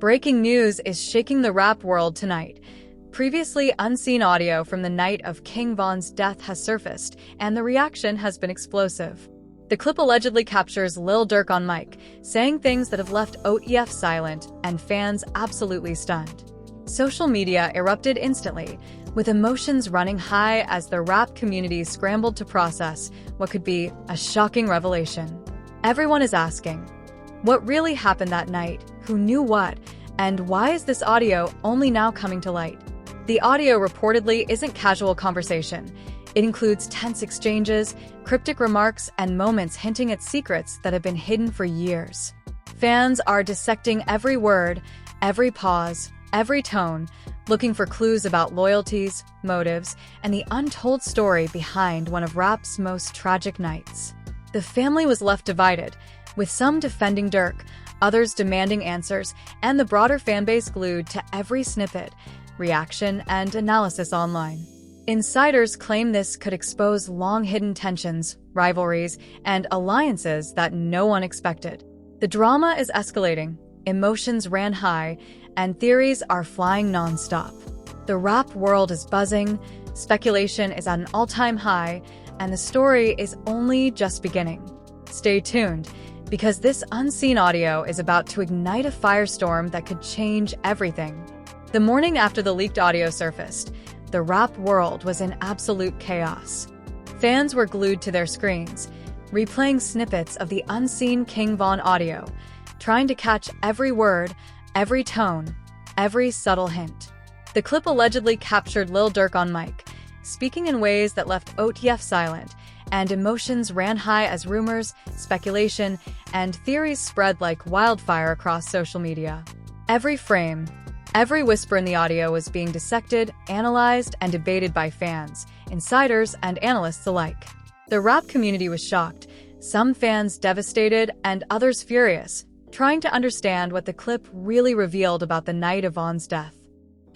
Breaking news is shaking the rap world tonight. Previously unseen audio from the night of King Von's death has surfaced, and the reaction has been explosive. The clip allegedly captures Lil Durk on mic, saying things that have left OTF silent and fans absolutely stunned. Social media erupted instantly, with emotions running high as the rap community scrambled to process what could be a shocking revelation. Everyone is asking, what really happened that night? Who knew what? And why is this audio only now coming to light? The audio reportedly isn't casual conversation. It includes tense exchanges, cryptic remarks, and moments hinting at secrets that have been hidden for years. Fans are dissecting every word, every pause, every tone, looking for clues about loyalties, motives, and the untold story behind one of rap's most tragic nights. The family was left divided, with some defending Durk, others demanding answers, and the broader fanbase glued to every snippet, reaction, and analysis online. Insiders claim this could expose long-hidden tensions, rivalries, and alliances that no one expected. The drama is escalating, emotions ran high, and theories are flying non-stop. The rap world is buzzing, speculation is at an all-time high, and the story is only just beginning. Stay tuned, because this unseen audio is about to ignite a firestorm that could change everything. The morning after the leaked audio surfaced, the rap world was in absolute chaos. Fans were glued to their screens, replaying snippets of the unseen King Von audio, trying to catch every word, every tone, every subtle hint. The clip allegedly captured Lil Durk on mic, speaking in ways that left OTF silent, and emotions ran high as rumors, speculation, and theories spread like wildfire across social media. Every frame, every whisper in the audio was being dissected, analyzed, and debated by fans, insiders, and analysts alike. The rap community was shocked, some fans devastated, and others furious, trying to understand what the clip really revealed about the night of Von's death.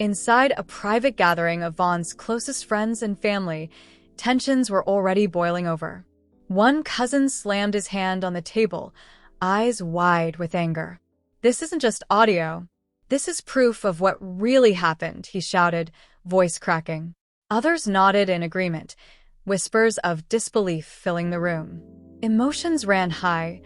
Inside a private gathering of Von's closest friends and family, tensions were already boiling over. One cousin slammed his hand on the table, eyes wide with anger. "This isn't just audio. This is proof of what really happened," he shouted, voice cracking. Others nodded in agreement, whispers of disbelief filling the room. Emotions ran high.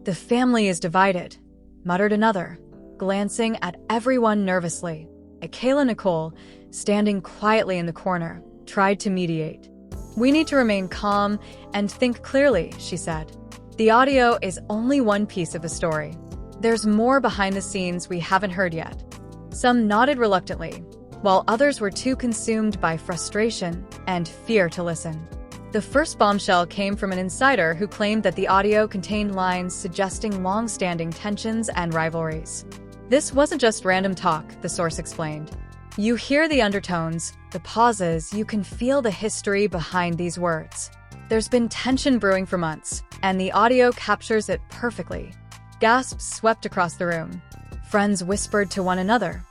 "The family is divided," muttered another, glancing at everyone nervously. Kayla Nicole, standing quietly in the corner, tried to mediate. "We need to remain calm and think clearly," she said. "The audio is only one piece of the story. There's more behind the scenes we haven't heard yet." Some nodded reluctantly, while others were too consumed by frustration and fear to listen. The first bombshell came from an insider who claimed that the audio contained lines suggesting long-standing tensions and rivalries. "This wasn't just random talk," the source explained. "You hear the undertones, the pauses, you can feel the history behind these words. There's been tension brewing for months, and the audio captures it perfectly." Gasps swept across the room. Friends whispered to one another.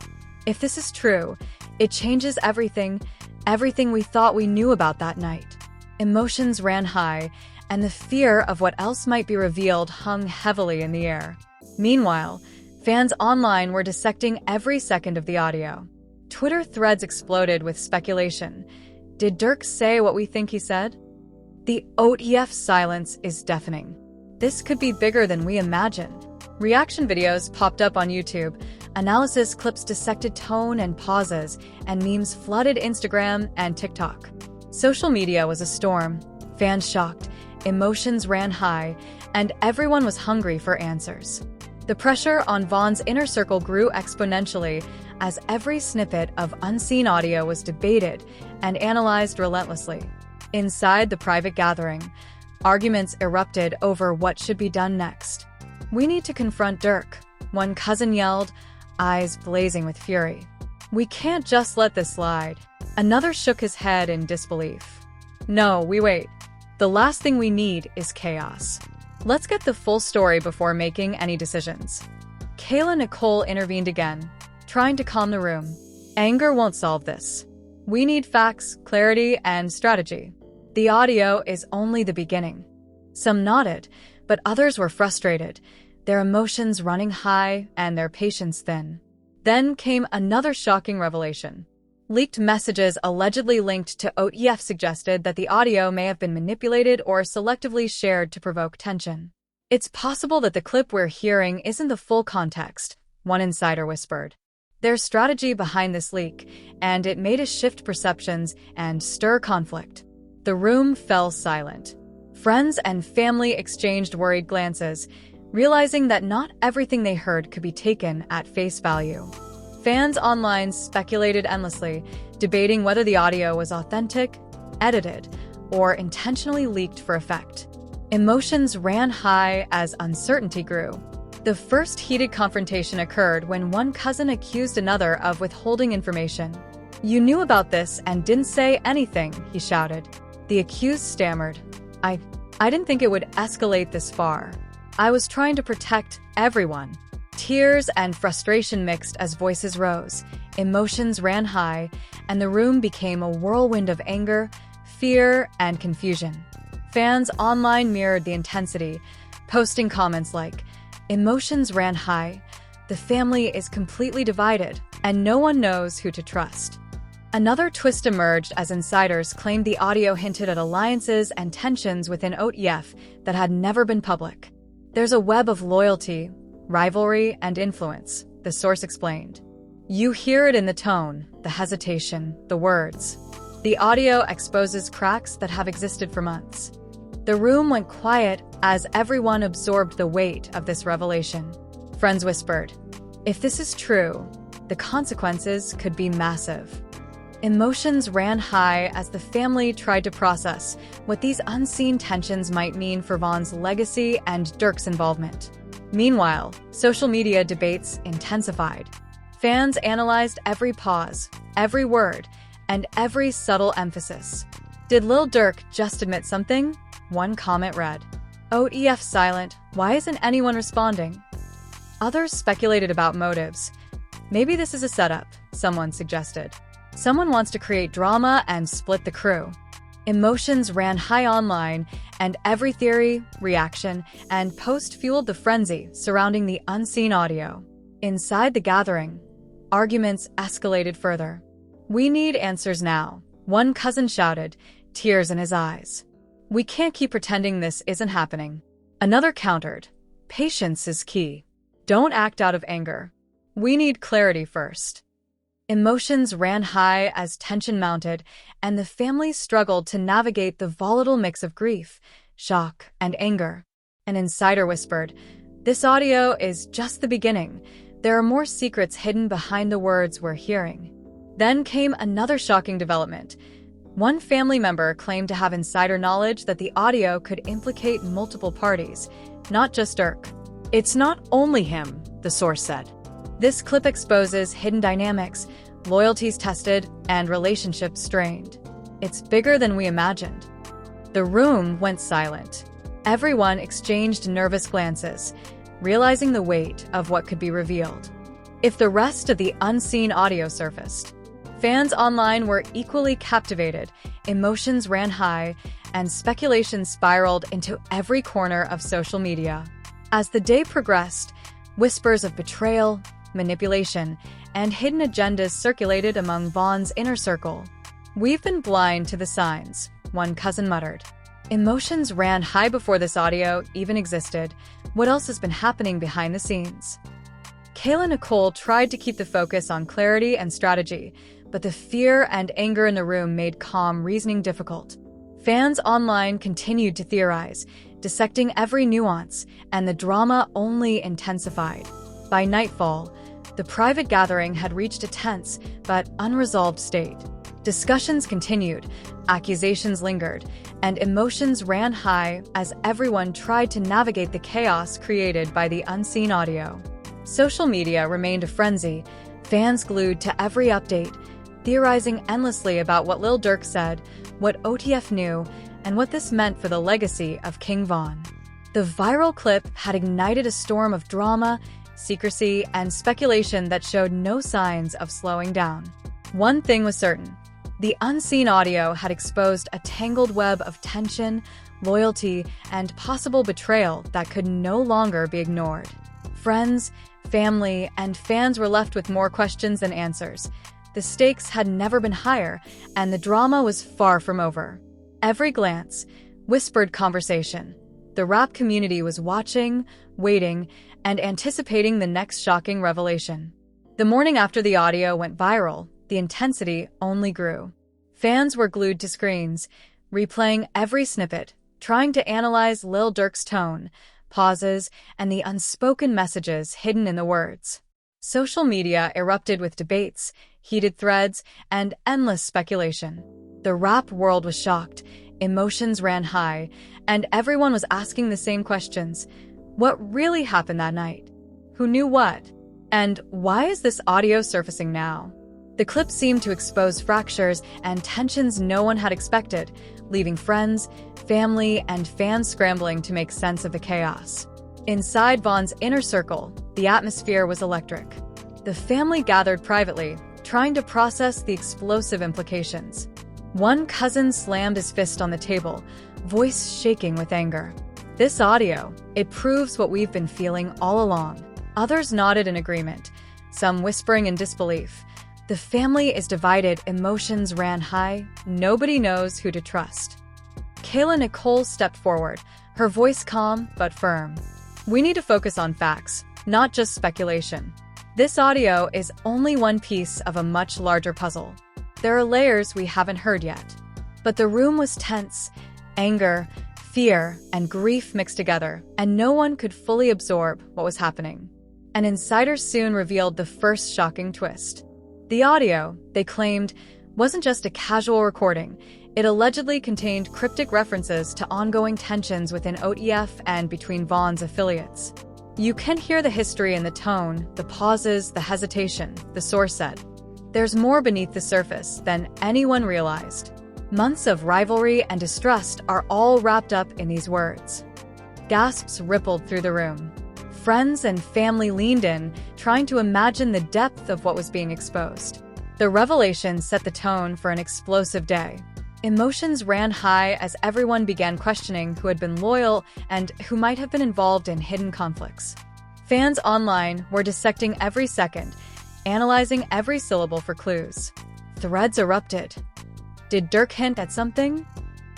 "If this is true, it changes everything we thought we knew about that night." Emotions ran high, and the fear of what else might be revealed hung heavily in the air. Meanwhile, fans online were dissecting every second of the audio. Twitter threads exploded with speculation. Did Durk say what we think he said? The OTF silence is deafening. This could be bigger than we imagined. Reaction videos popped up on YouTube, analysis clips dissected tone and pauses, and memes flooded Instagram and TikTok. Social media was a storm, fans shocked, emotions ran high, and everyone was hungry for answers. The pressure on Von's inner circle grew exponentially as every snippet of unseen audio was debated and analyzed relentlessly. Inside the private gathering, arguments erupted over what should be done next. "We need to confront Durk," one cousin yelled, eyes blazing with fury. "We can't just let this slide." Another shook his head in disbelief. "No, we wait. The last thing we need is chaos. Let's get the full story before making any decisions." Kayla Nicole intervened again, trying to calm the room. "Anger won't solve this. We need facts, clarity, and strategy. The audio is only the beginning." Some nodded, but others were frustrated, their emotions running high and their patience thin. Then came another shocking revelation. Leaked messages allegedly linked to OTF suggested that the audio may have been manipulated or selectively shared to provoke tension. It's possible that the clip we're hearing isn't the full context, one insider whispered. There's strategy behind this leak, and it made us shift perceptions and stir conflict. The room fell silent. Friends and family exchanged worried glances, realizing that not everything they heard could be taken at face value. Fans online speculated endlessly, debating whether the audio was authentic, edited, or intentionally leaked for effect. Emotions ran high as uncertainty grew. The first heated confrontation occurred when one cousin accused another of withholding information. "You knew about this and didn't say anything," he shouted. The accused stammered. I didn't think it would escalate this far. I was trying to protect everyone." Tears and frustration mixed as voices rose. Emotions ran high, and the room became a whirlwind of anger, fear, and confusion. Fans online mirrored the intensity, posting comments like, "Emotions ran high, the family is completely divided, and no one knows who to trust." Another twist emerged as insiders claimed the audio hinted at alliances and tensions within OTF that had never been public. "There's a web of loyalty, rivalry, and influence," the source explained. "You hear it in the tone, the hesitation, the words. The audio exposes cracks that have existed for months." The room went quiet as everyone absorbed the weight of this revelation. Friends whispered, "If this is true, the consequences could be massive." Emotions ran high as the family tried to process what these unseen tensions might mean for Von's legacy and Durk's involvement. Meanwhile, social media debates intensified. Fans analyzed every pause, every word, and every subtle emphasis. "Did Lil Durk just admit something?" One comment read. "OTF silent, why isn't anyone responding?" Others speculated about motives. "Maybe this is a setup," someone suggested. "Someone wants to create drama and split the crew." Emotions ran high online, and every theory, reaction, and post fueled the frenzy surrounding the unseen audio. Inside the gathering, arguments escalated further. "We need answers now," one cousin shouted, tears in his eyes. "We can't keep pretending this isn't happening." Another countered, "Patience is key. Don't act out of anger. We need clarity first." Emotions ran high as tension mounted, and the family struggled to navigate the volatile mix of grief, shock, and anger. An insider whispered, "This audio is just the beginning. There are more secrets hidden behind the words we're hearing." Then came another shocking development. One family member claimed to have insider knowledge that the audio could implicate multiple parties, not just Durk. "It's not only him," the source said. "This clip exposes hidden dynamics, loyalties tested, and relationships strained. It's bigger than we imagined." The room went silent. Everyone exchanged nervous glances, realizing the weight of what could be revealed. If the rest of the unseen audio surfaced, fans online were equally captivated, emotions ran high, and speculation spiraled into every corner of social media. As the day progressed, whispers of betrayal, manipulation, and hidden agendas circulated among Von's inner circle. "We've been blind to the signs," one cousin muttered. Emotions ran high before this audio even existed. What else has been happening behind the scenes? Kayla Nicole tried to keep the focus on clarity and strategy, but the fear and anger in the room made calm reasoning difficult. Fans online continued to theorize, dissecting every nuance, and the drama only intensified. By nightfall, the private gathering had reached a tense but unresolved state. Discussions continued, accusations lingered, and emotions ran high as everyone tried to navigate the chaos created by the unseen audio. Social media remained a frenzy, fans glued to every update, theorizing endlessly about what Lil Durk said, what OTF knew, and what this meant for the legacy of King Von. The viral clip had ignited a storm of drama, secrecy, and speculation that showed no signs of slowing down. One thing was certain: the unseen audio had exposed a tangled web of tension, loyalty, and possible betrayal that could no longer be ignored. Friends, family, and fans were left with more questions than answers. The stakes had never been higher, and the drama was far from over. Every glance, whispered conversation. The rap community was watching, waiting, and anticipating the next shocking revelation. The morning after the audio went viral, the intensity only grew. Fans were glued to screens, replaying every snippet, trying to analyze Lil Durk's tone, pauses, and the unspoken messages hidden in the words. Social media erupted with debates, heated threads, and endless speculation. The rap world was shocked, emotions ran high, and everyone was asking the same questions. What really happened that night? Who knew what? And why is this audio surfacing now? The clip seemed to expose fractures and tensions no one had expected, leaving friends, family, and fans scrambling to make sense of the chaos. Inside Von's inner circle, the atmosphere was electric. The family gathered privately, trying to process the explosive implications. One cousin slammed his fist on the table, voice shaking with anger. This audio, it proves what we've been feeling all along. Others nodded in agreement, some whispering in disbelief. The family is divided, emotions ran high, nobody knows who to trust. Kayla Nicole stepped forward, her voice calm but firm. We need to focus on facts, not just speculation. This audio is only one piece of a much larger puzzle. There are layers we haven't heard yet. But the room was tense, anger, fear, and grief mixed together, and no one could fully absorb what was happening. An insider soon revealed the first shocking twist. The audio, they claimed, wasn't just a casual recording. It allegedly contained cryptic references to ongoing tensions within OTF and between Von's affiliates. You can hear the history in the tone, the pauses, the hesitation, the source said. There's more beneath the surface than anyone realized. Months of rivalry and distrust are all wrapped up in these words. Gasps rippled through the room. Friends and family leaned in, trying to imagine the depth of what was being exposed. The revelation set the tone for an explosive day. Emotions ran high as everyone began questioning who had been loyal and who might have been involved in hidden conflicts. Fans online were dissecting every second, analyzing every syllable for clues. Threads erupted. Did Durk hint at something?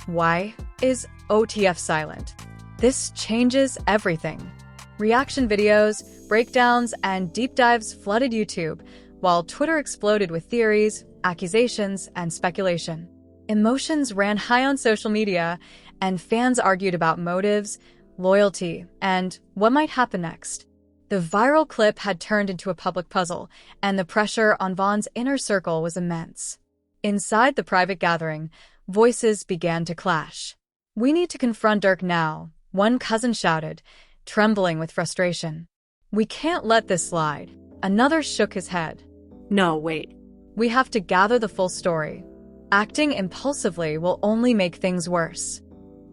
Why is OTF silent? This changes everything. Reaction videos, breakdowns, and deep dives flooded YouTube, while Twitter exploded with theories, accusations, and speculation. Emotions ran high on social media, and fans argued about motives, loyalty, and what might happen next. The viral clip had turned into a public puzzle, and the pressure on Von's inner circle was immense. Inside the private gathering, voices began to clash. "We need to confront Durk now," one cousin shouted, trembling with frustration. "We can't let this slide." Another shook his head. No, wait. "We have to gather the full story. Acting impulsively will only make things worse."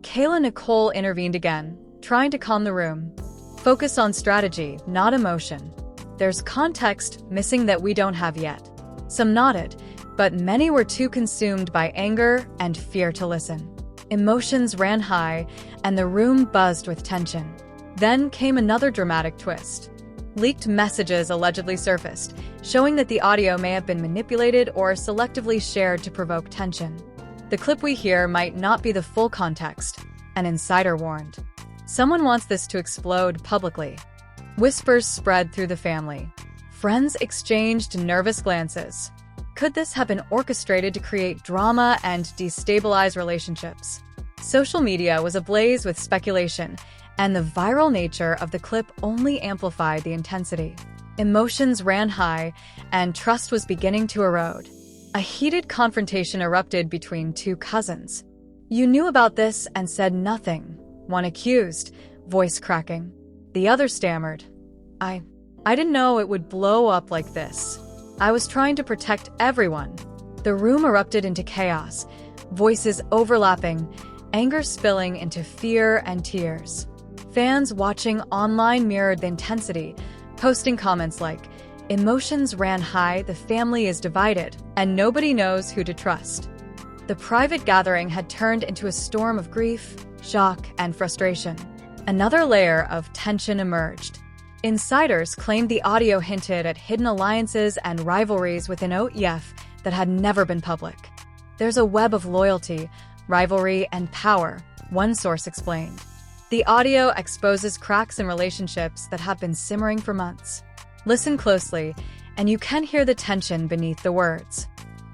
Kayla Nicole intervened again, trying to calm the room. "Focus on strategy, not emotion. There's context missing that we don't have yet." Some nodded, but many were too consumed by anger and fear to listen. Emotions ran high, and the room buzzed with tension. Then came another dramatic twist. Leaked messages allegedly surfaced, showing that the audio may have been manipulated or selectively shared to provoke tension. The clip we hear might not be the full context, an insider warned. "Someone wants this to explode publicly." Whispers spread through the family. Friends exchanged nervous glances. Could this have been orchestrated to create drama and destabilize relationships? Social media was ablaze with speculation, and the viral nature of the clip only amplified the intensity. Emotions ran high, and trust was beginning to erode. A heated confrontation erupted between two cousins. "You knew about this and said nothing," one accused, voice cracking. The other stammered, I didn't know it would blow up like this. I was trying to protect everyone." The room erupted into chaos, voices overlapping, anger spilling into fear and tears. Fans watching online mirrored the intensity, posting comments like, "Emotions ran high, the family is divided, and nobody knows who to trust." The private gathering had turned into a storm of grief, shock, and frustration. Another layer of tension emerged. Insiders claimed the audio hinted at hidden alliances and rivalries within OTF that had never been public. There's a web of loyalty, rivalry, and power, one source explained. The audio exposes cracks in relationships that have been simmering for months. Listen closely, and you can hear the tension beneath the words.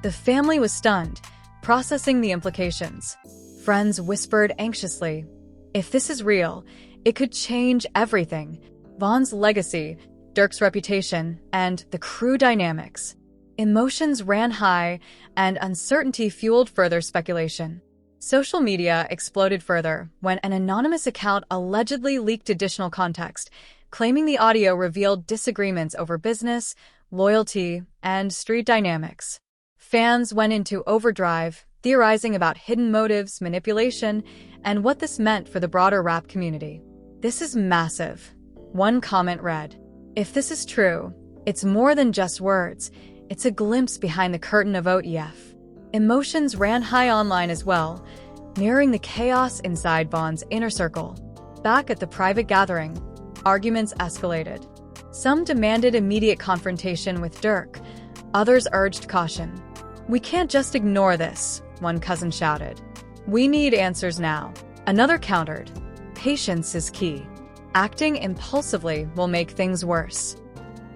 The family was stunned, processing the implications. Friends whispered anxiously, "If this is real, it could change everything. Von's legacy, Durk's reputation, and the crew dynamics." Emotions ran high, and uncertainty fueled further speculation. Social media exploded further when an anonymous account allegedly leaked additional context, claiming the audio revealed disagreements over business, loyalty, and street dynamics. Fans went into overdrive, theorizing about hidden motives, manipulation, and what this meant for the broader rap community. "This is massive," one comment read. "If this is true, it's more than just words. It's a glimpse behind the curtain of OTF." Emotions ran high online as well, mirroring the chaos inside Von's inner circle. Back at the private gathering, arguments escalated. Some demanded immediate confrontation with Durk. Others urged caution. "We can't just ignore this," one cousin shouted. "We need answers now." Another countered. "Patience is key. Acting impulsively will make things worse."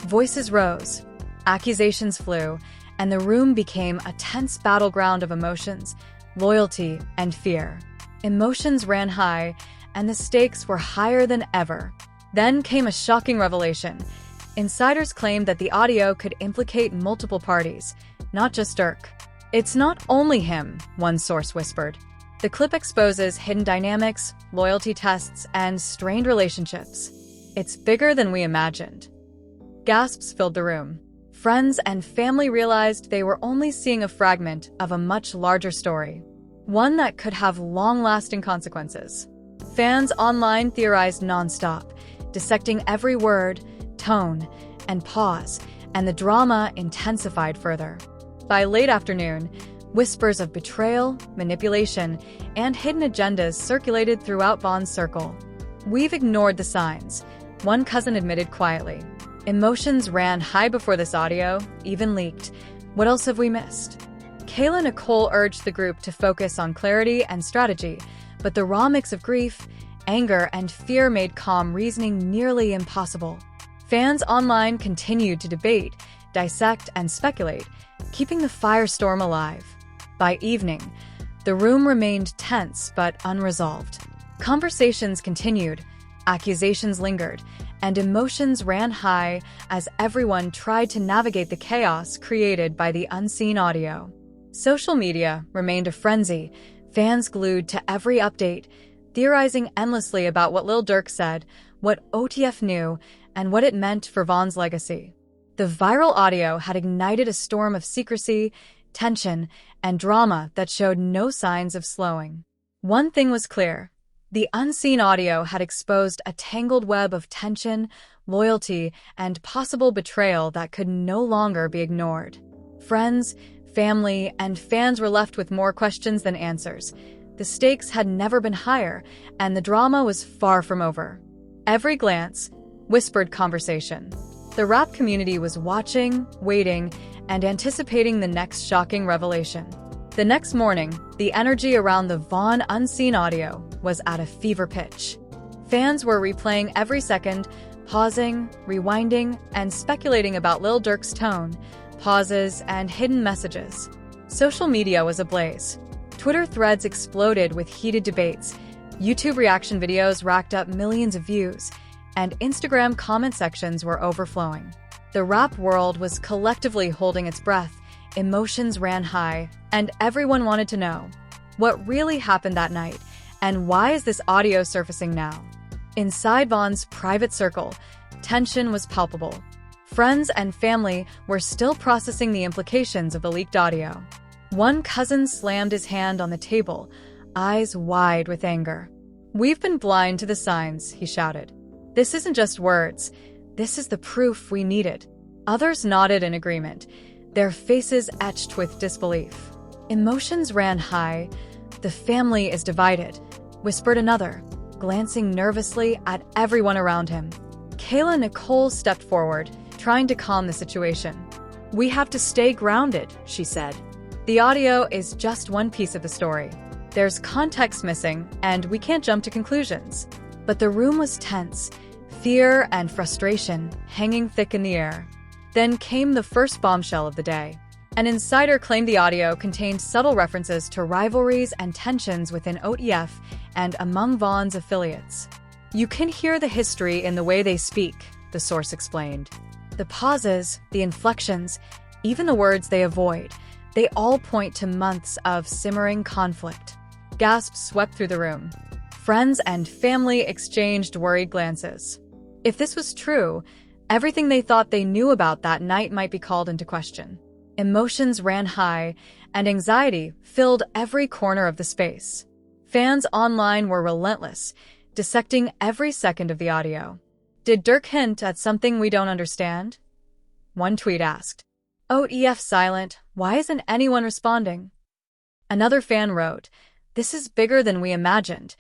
Voices rose. Accusations flew, and the room became a tense battleground of emotions, loyalty, and fear. Emotions ran high, and the stakes were higher than ever. Then came a shocking revelation. Insiders claimed that the audio could implicate multiple parties, not just Durk. "It's not only him," one source whispered. The clip exposes hidden dynamics, loyalty tests, and strained relationships. "It's bigger than we imagined." Gasps filled the room. Friends and family realized they were only seeing a fragment of a much larger story, one that could have long-lasting consequences. Fans online theorized nonstop, dissecting every word, tone, and pause, and the drama intensified further. By late afternoon, whispers of betrayal, manipulation, and hidden agendas circulated throughout Von's circle. "We've ignored the signs," one cousin admitted quietly. Emotions ran high before this audio, even leaked. "What else have we missed?" Kayla Nicole urged the group to focus on clarity and strategy, but the raw mix of grief, anger, and fear made calm reasoning nearly impossible. Fans online continued to debate, dissect, and speculate, keeping the firestorm alive. By evening, the room remained tense but unresolved. Conversations continued, accusations lingered, and emotions ran high as everyone tried to navigate the chaos created by the unseen audio. Social media remained a frenzy, fans glued to every update, theorizing endlessly about what Lil Durk said, what OTF knew, and what it meant for Von's legacy. The viral audio had ignited a storm of secrecy, tension, and drama that showed no signs of slowing. One thing was clear. The unseen audio had exposed a tangled web of tension, loyalty, and possible betrayal that could no longer be ignored. Friends, family, and fans were left with more questions than answers. The stakes had never been higher, and the drama was far from over. Every glance, whispered conversation. The rap community was watching, waiting, and anticipating the next shocking revelation. The next morning, the energy around the Von unseen audio was at a fever pitch. Fans were replaying every second, pausing, rewinding, and speculating about Lil Durk's tone, pauses, and hidden messages. Social media was ablaze. Twitter threads exploded with heated debates, YouTube reaction videos racked up millions of views, and Instagram comment sections were overflowing. The rap world was collectively holding its breath, emotions ran high, and everyone wanted to know what really happened that night, and why is this audio surfacing now? Inside Von's private circle, tension was palpable. Friends and family were still processing the implications of the leaked audio. One cousin slammed his hand on the table, eyes wide with anger. "We've been blind to the signs," he shouted. "This isn't just words. This is the proof we needed." Others nodded in agreement, their faces etched with disbelief. Emotions ran high. "The family is divided," whispered another, glancing nervously at everyone around him. Kayla Nicole stepped forward, trying to calm the situation. "We have to stay grounded," she said. "The audio is just one piece of the story. There's context missing, and we can't jump to conclusions." But the room was tense, fear and frustration hanging thick in the air. Then came the first bombshell of the day. An insider claimed the audio contained subtle references to rivalries and tensions within OTF and among Vaughn's affiliates. "You can hear the history in the way they speak," the source explained. "The pauses, the inflections, even the words they avoid, they all point to months of simmering conflict." Gasps swept through the room. Friends and family exchanged worried glances. If this was true, everything they thought they knew about that night might be called into question. Emotions ran high, and anxiety filled every corner of the space. Fans online were relentless, dissecting every second of the audio. "Did Durk hint at something we don't understand?" One tweet asked. "OTF silent, why isn't anyone responding?" Another fan wrote, "This is bigger than we imagined.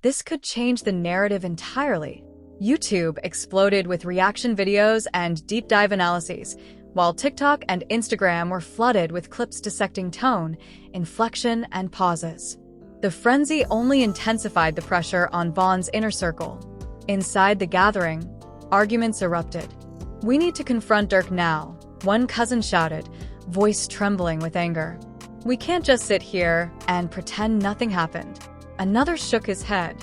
This could change the narrative entirely." YouTube exploded with reaction videos and deep dive analyses, while TikTok and Instagram were flooded with clips dissecting tone, inflection, and pauses. The frenzy only intensified the pressure on Vaughn's inner circle. Inside the gathering, arguments erupted. "We need to confront Durk now," one cousin shouted, voice trembling with anger. "We can't just sit here and pretend nothing happened." Another shook his head.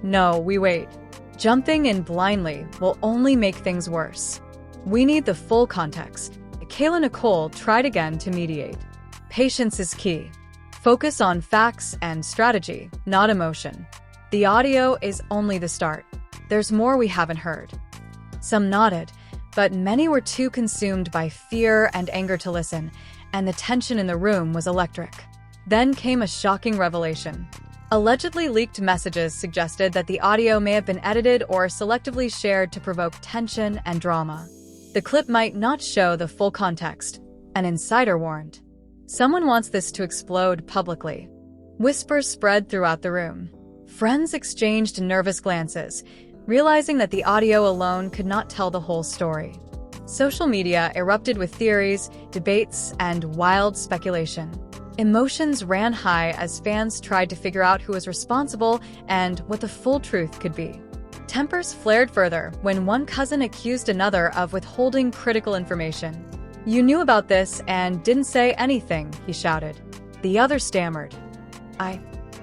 "No, we wait. Jumping in blindly will only make things worse. We need the full context." Kayla Nicole tried again to mediate. "Patience is key. Focus on facts and strategy, not emotion. The audio is only the start. There's more we haven't heard." Some nodded, but many were too consumed by fear and anger to listen, and the tension in the room was electric. Then came a shocking revelation. Allegedly leaked messages suggested that the audio may have been edited or selectively shared to provoke tension and drama. The clip might not show the full context, an insider warned. "Someone wants this to explode publicly." Whispers spread throughout the room. Friends exchanged nervous glances, realizing that the audio alone could not tell the whole story. Social media erupted with theories, debates, and wild speculation. Emotions ran high as fans tried to figure out who was responsible and what the full truth could be. Tempers flared further when one cousin accused another of withholding critical information. "You knew about this and didn't say anything," he shouted. The other stammered.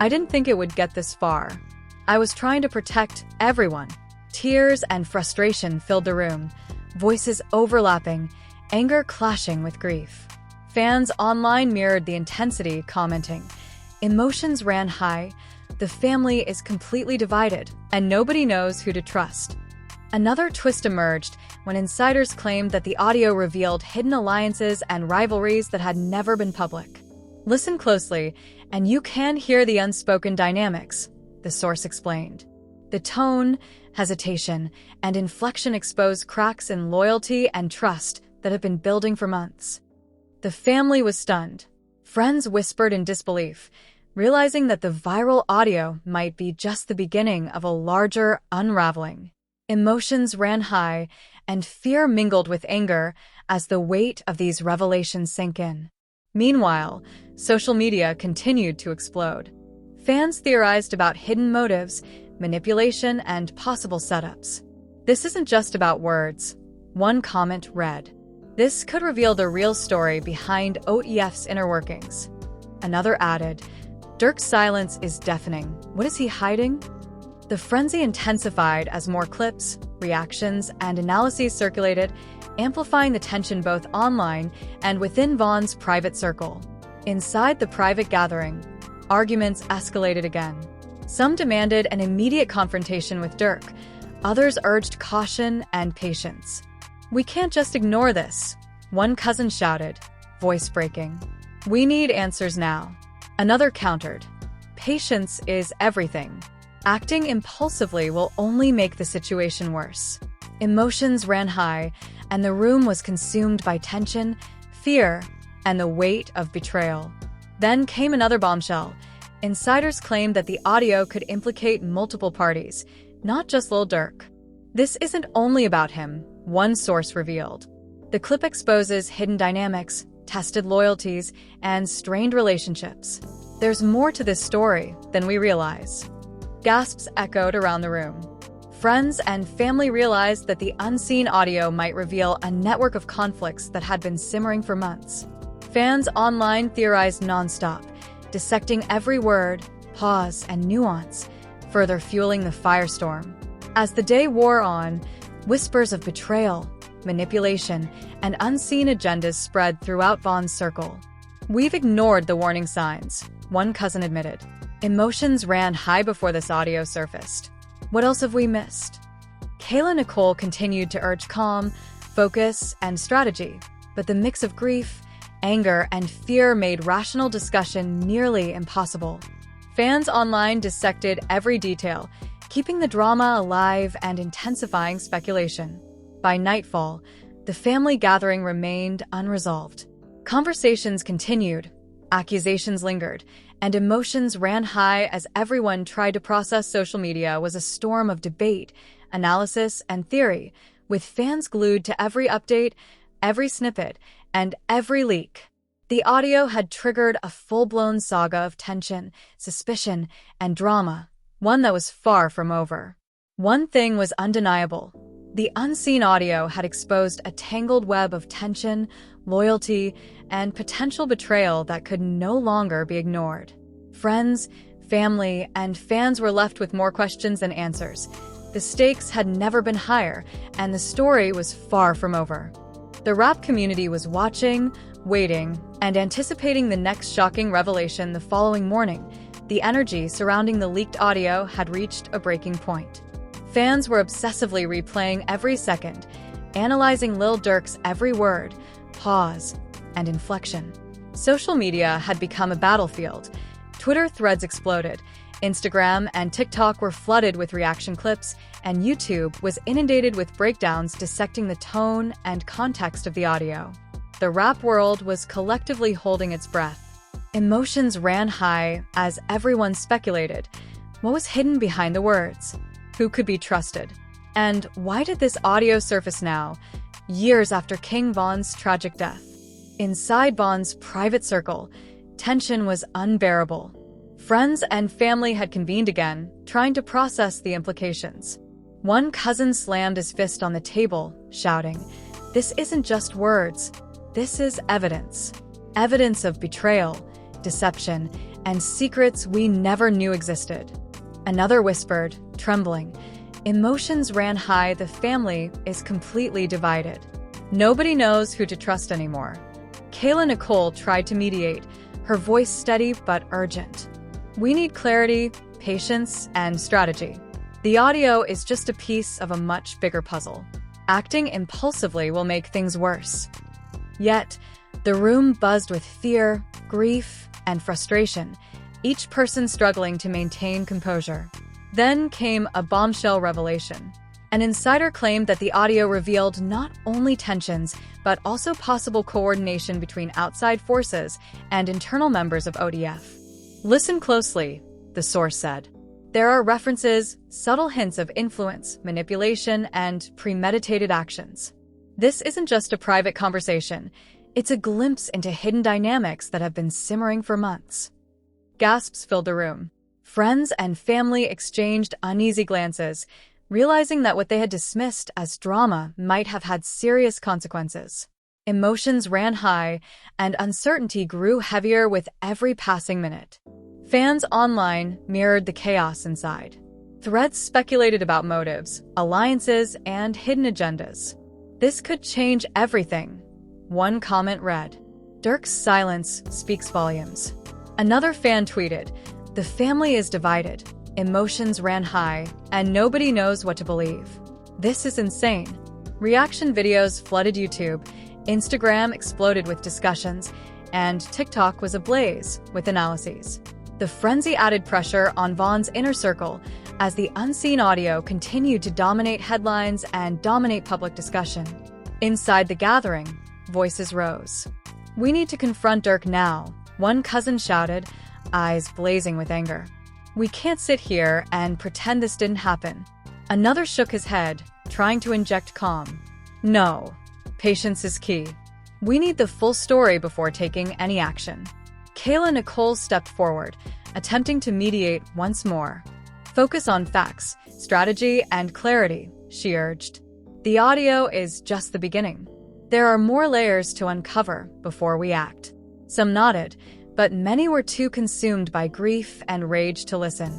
I didn't think it would get this far. I was trying to protect everyone." Tears and frustration filled the room, voices overlapping, anger clashing with grief. Fans online mirrored the intensity, commenting, "Emotions ran high, the family is completely divided, and nobody knows who to trust." Another twist emerged when insiders claimed that the audio revealed hidden alliances and rivalries that had never been public. "Listen closely, and you can hear the unspoken dynamics," the source explained. The tone, hesitation, and inflection exposed cracks in loyalty and trust that had been building for months. The family was stunned. Friends whispered in disbelief, realizing that the viral audio might be just the beginning of a larger unraveling. Emotions ran high, and fear mingled with anger as the weight of these revelations sank in. Meanwhile, social media continued to explode. Fans theorized about hidden motives, manipulation, and possible setups. "This isn't just about words," one comment read. "This could reveal the real story behind OTF's inner workings." Another added, "Durk's silence is deafening. What is he hiding?" The frenzy intensified as more clips, reactions, and analyses circulated, amplifying the tension both online and within Vaughn's private circle. Inside the private gathering, arguments escalated again. Some demanded an immediate confrontation with Durk. Others urged caution and patience. "We can't just ignore this," one cousin shouted, voice breaking. "We need answers now." Another countered, "Patience is everything. Acting impulsively will only make the situation worse." Emotions ran high, and the room was consumed by tension, fear, and the weight of betrayal. Then came another bombshell. Insiders claimed that the audio could implicate multiple parties, not just Lil Durk. This isn't only about him, one source revealed. The clip exposes hidden dynamics, tested loyalties, and strained relationships. There's more to this story than we realize. Gasps echoed around the room. Friends and family realized that the unseen audio might reveal a network of conflicts that had been simmering for months. Fans online theorized nonstop, dissecting every word, pause, and nuance, further fueling the firestorm. As the day wore on, whispers of betrayal, manipulation, and unseen agendas spread throughout Vaughn's circle. "We've ignored the warning signs," one cousin admitted. "Emotions ran high before this audio surfaced. What else have we missed?" Kayla Nicole continued to urge calm, focus, and strategy, but the mix of grief, anger, and fear made rational discussion nearly impossible. Fans online dissected every detail, keeping the drama alive and intensifying speculation. By nightfall, the family gathering remained unresolved. Conversations continued, accusations lingered, and emotions ran high as everyone tried to process. Social media was a storm of debate, analysis, and theory, with fans glued to every update, every snippet, and every leak. The audio had triggered a full-blown saga of tension, suspicion, and drama, one that was far from over. One thing was undeniable. The unseen audio had exposed a tangled web of tension, loyalty, and potential betrayal that could no longer be ignored. Friends, family, and fans were left with more questions than answers. The stakes had never been higher, and the story was far from over. The rap community was watching, waiting, and anticipating the next shocking revelation. The following morning, the energy surrounding the leaked audio had reached a breaking point. Fans were obsessively replaying every second, analyzing Lil Durk's every word, pause, and inflection. Social media had become a battlefield. Twitter threads exploded, Instagram and TikTok were flooded with reaction clips, and YouTube was inundated with breakdowns dissecting the tone and context of the audio. The rap world was collectively holding its breath. Emotions ran high as everyone speculated. What was hidden behind the words? Who could be trusted? And why did this audio surface now, years after King Von's tragic death? Inside Von's private circle, tension was unbearable. Friends and family had convened again, trying to process the implications. One cousin slammed his fist on the table, shouting, "This isn't just words. This is evidence. Evidence of betrayal, deception, and secrets we never knew existed." Another whispered, trembling, "Emotions ran high. The family is completely divided. Nobody knows who to trust anymore." Kayla Nicole tried to mediate, her voice steady but urgent. "We need clarity, patience, and strategy. The audio is just a piece of a much bigger puzzle. Acting impulsively will make things worse." Yet, the room buzzed with fear, grief, and frustration, each person struggling to maintain composure. Then came a bombshell revelation. An insider claimed that the audio revealed not only tensions, but also possible coordination between outside forces and internal members of ODF. "Listen closely," the source said. "There are references, subtle hints of influence, manipulation, and premeditated actions. This isn't just a private conversation. It's a glimpse into hidden dynamics that have been simmering for months." Gasps filled the room. Friends and family exchanged uneasy glances, realizing that what they had dismissed as drama might have had serious consequences. Emotions ran high, and uncertainty grew heavier with every passing minute. Fans online mirrored the chaos inside. Threads speculated about motives, alliances, and hidden agendas. "This could change everything," one comment read. "Durk's silence speaks volumes." Another fan tweeted, "The family is divided. Emotions ran high, and nobody knows what to believe. This is insane." Reaction videos flooded YouTube, Instagram exploded with discussions, and TikTok was ablaze with analyses. The frenzy added pressure on Von's inner circle as the unseen audio continued to dominate headlines and dominate public discussion. Inside the gathering, voices rose. "We need to confront Durk now," one cousin shouted, eyes blazing with anger. "We can't sit here and pretend this didn't happen." Another shook his head, trying to inject calm. No. Patience is key. We need the full story before taking any action. Kayla Nicole stepped forward, attempting to mediate once more. Focus on facts, strategy, and clarity, she urged. The audio is just the beginning. There are more layers to uncover before we act. Some nodded, but many were too consumed by grief and rage to listen.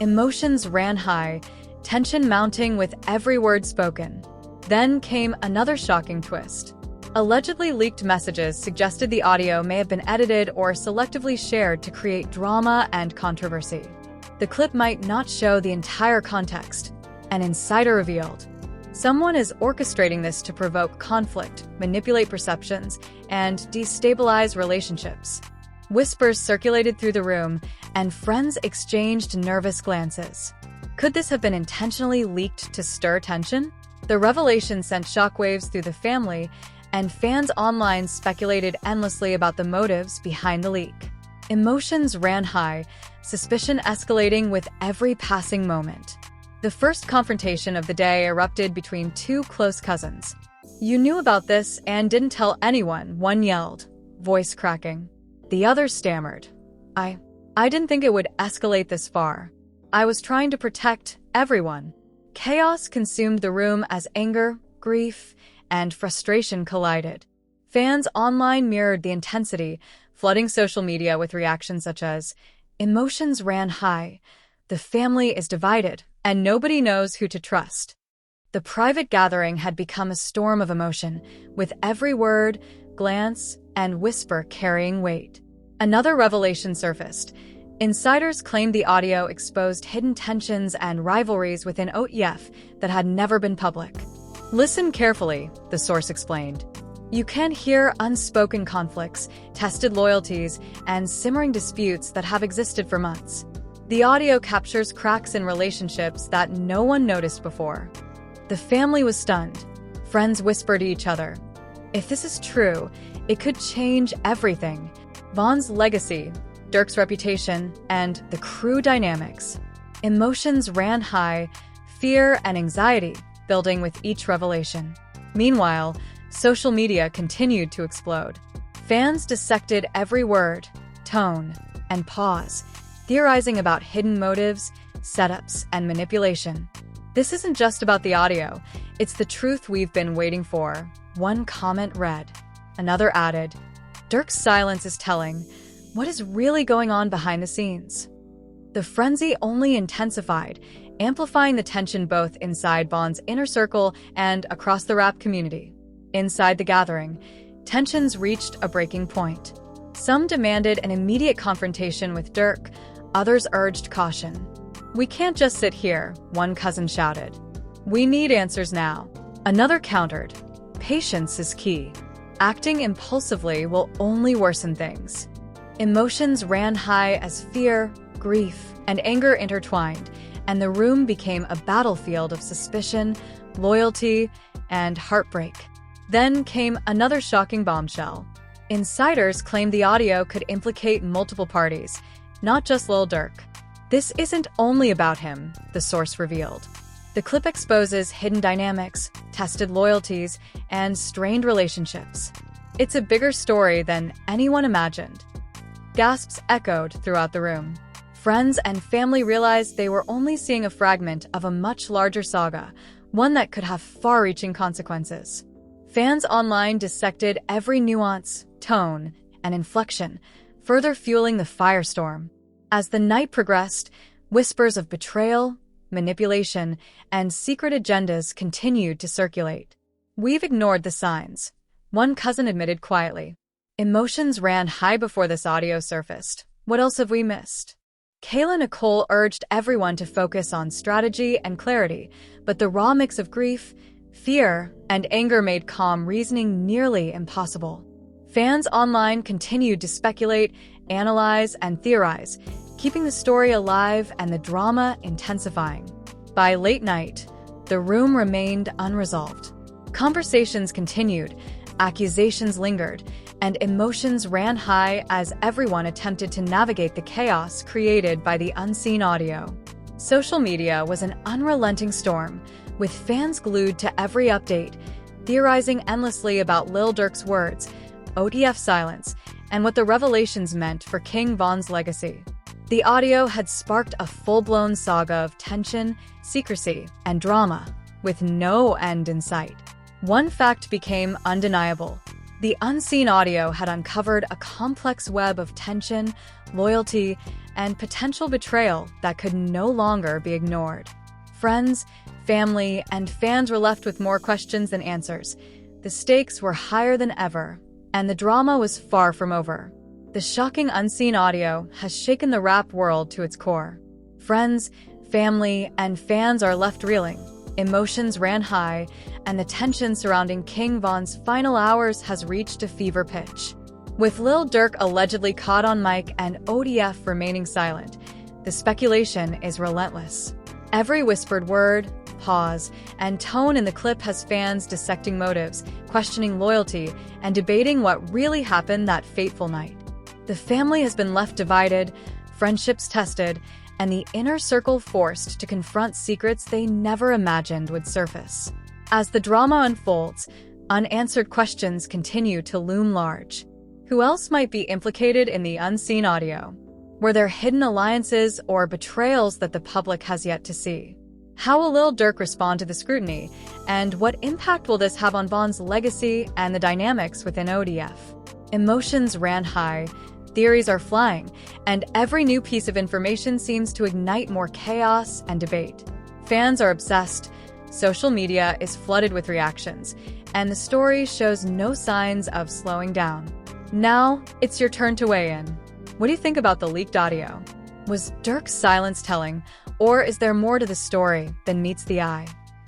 Emotions ran high, tension mounting with every word spoken. Then came another shocking twist. Allegedly leaked messages suggested the audio may have been edited or selectively shared to create drama and controversy. The clip might not show the entire context, an insider revealed. Someone is orchestrating this to provoke conflict, manipulate perceptions, and destabilize relationships. Whispers circulated through the room, and friends exchanged nervous glances. Could this have been intentionally leaked to stir tension? The revelation sent shockwaves through the family, and fans online speculated endlessly about the motives behind the leak. Emotions ran high, suspicion escalating with every passing moment. The first confrontation of the day erupted between two close cousins. "You knew about this and didn't tell anyone," one yelled, voice cracking. The other stammered, I didn't think it would escalate this far. I was trying to protect everyone." Chaos consumed the room as anger, grief, and frustration collided. Fans online mirrored the intensity, flooding social media with reactions such as, "Emotions ran high. The family is divided, and nobody knows who to trust." The private gathering had become a storm of emotion, with every word, glance, and whisper carrying weight. Another revelation surfaced. Insiders claimed the audio exposed hidden tensions and rivalries within OTF that had never been public. "Listen carefully," the source explained. "You can hear unspoken conflicts, tested loyalties, and simmering disputes that have existed for months. The audio captures cracks in relationships that no one noticed before." The family was stunned. Friends whispered to each other, "If this is true, it could change everything. Von's legacy, Durk's reputation, and the crew dynamics." Emotions ran high, fear and anxiety building with each revelation. Meanwhile, social media continued to explode. Fans dissected every word, tone, and pause, theorizing about hidden motives, setups, and manipulation. "This isn't just about the audio, it's the truth we've been waiting for," one comment read. Another added, "Durk's silence is telling. What is really going on behind the scenes?" The frenzy only intensified, amplifying the tension both inside Von's inner circle and across the rap community. Inside the gathering, tensions reached a breaking point. Some demanded an immediate confrontation with Durk, others urged caution. "We can't just sit here," one cousin shouted. "We need answers now." Another countered, "Patience is key. Acting impulsively will only worsen things." Emotions ran high as fear, grief, and anger intertwined, and the room became a battlefield of suspicion, loyalty, and heartbreak. Then came another shocking bombshell. Insiders claimed the audio could implicate multiple parties, not just Lil Durk. "This isn't only about him," the source revealed. The clip exposes hidden dynamics, tested loyalties, and strained relationships. It's a bigger story than anyone imagined. Gasps echoed throughout the room. Friends and family realized they were only seeing a fragment of a much larger saga, one that could have far-reaching consequences. Fans online dissected every nuance, tone, and inflection, further fueling the firestorm. As the night progressed, whispers of betrayal, manipulation, and secret agendas continued to circulate. "We've ignored the signs," one cousin admitted quietly. "Emotions ran high before this audio surfaced. What else have we missed?" Kayla Nicole urged everyone to focus on strategy and clarity, but the raw mix of grief, fear, and anger made calm reasoning nearly impossible. Fans online continued to speculate, analyze, and theorize, keeping the story alive and the drama intensifying. By late night, the room remained unresolved. Conversations continued, accusations lingered, and emotions ran high as everyone attempted to navigate the chaos created by the unseen audio. Social media was an unrelenting storm, with fans glued to every update, theorizing endlessly about Lil Durk's words, OTF silence, and what the revelations meant for King Von's legacy. The audio had sparked a full-blown saga of tension, secrecy, and drama, with no end in sight. One fact became undeniable. The unseen audio had uncovered a complex web of tension, loyalty, and potential betrayal that could no longer be ignored. Friends, family, and fans were left with more questions than answers. The stakes were higher than ever, and the drama was far from over. The shocking unseen audio has shaken the rap world to its core. Friends, family, and fans are left reeling. Emotions ran high, and the tension surrounding King Von's final hours has reached a fever pitch. With Lil Durk allegedly caught on mic and ODF remaining silent, the speculation is relentless. Every whispered word, pause, and tone in the clip has fans dissecting motives, questioning loyalty, and debating what really happened that fateful night. The family has been left divided, friendships tested, and the inner circle forced to confront secrets they never imagined would surface. As the drama unfolds, unanswered questions continue to loom large. Who else might be implicated in the unseen audio? Were there hidden alliances or betrayals that the public has yet to see? How will Lil Durk respond to the scrutiny, and what impact will this have on Von's legacy and the dynamics within ODF? Emotions ran high, theories are flying, and every new piece of information seems to ignite more chaos and debate. Fans are obsessed, social media is flooded with reactions, and the story shows no signs of slowing down. Now, it's your turn to weigh in. What do you think about the leaked audio? Was Durk's silence telling, or is there more to the story than meets the eye?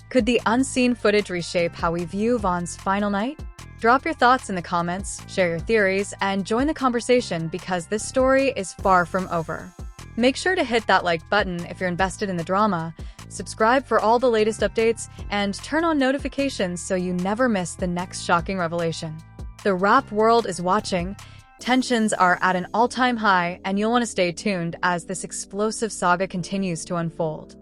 Could the unseen footage reshape how we view Von's final night? Drop your thoughts in the comments, share your theories, and join the conversation because this story is far from over. Make sure to hit that like button if you're invested in the drama, subscribe for all the latest updates, and turn on notifications so you never miss the next shocking revelation. The rap world is watching, tensions are at an all-time high, and you'll want to stay tuned as this explosive saga continues to unfold.